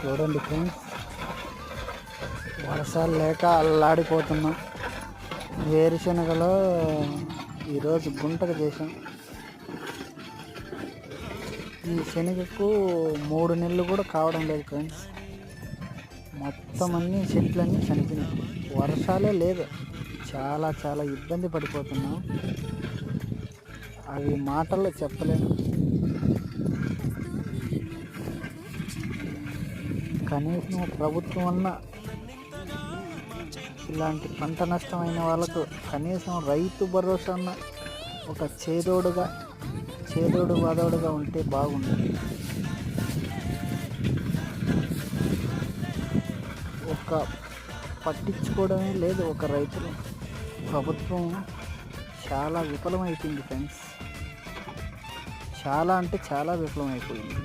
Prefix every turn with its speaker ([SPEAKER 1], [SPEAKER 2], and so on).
[SPEAKER 1] చూడండి ఫ్రెండ్స్, వర్షాలు లేక అల్లాడిపోతున్నాం. వేరుశనగలో ఈరోజు గుంటకు చేసాం. ఈ శనగకు 3 నెలలు కూడా కావడం లేదు ఫ్రెండ్స్. మొత్తం అన్ని చెట్లన్నీ చనిపోయినాయి. వర్షాలే లేదు. చాలా చాలా ఇబ్బంది పడిపోతున్నాం. అవి మాటల్లో చెప్పలేను. కనీసం ప్రభుత్వం అన్న ఇలాంటి పంట నష్టమైన వాళ్ళకు కనీసం రైతు భరోసా అన్న ఒక చేదోడు వాదోడుగా ఉంటే బాగుంటుంది. ఒక పట్టించుకోవడమే లేదు ఒక రైతులు. ప్రభుత్వం చాలా విఫలమైపోయింది ఫ్రెండ్స్. చాలా అంటే చాలా విఫలమైపోయింది.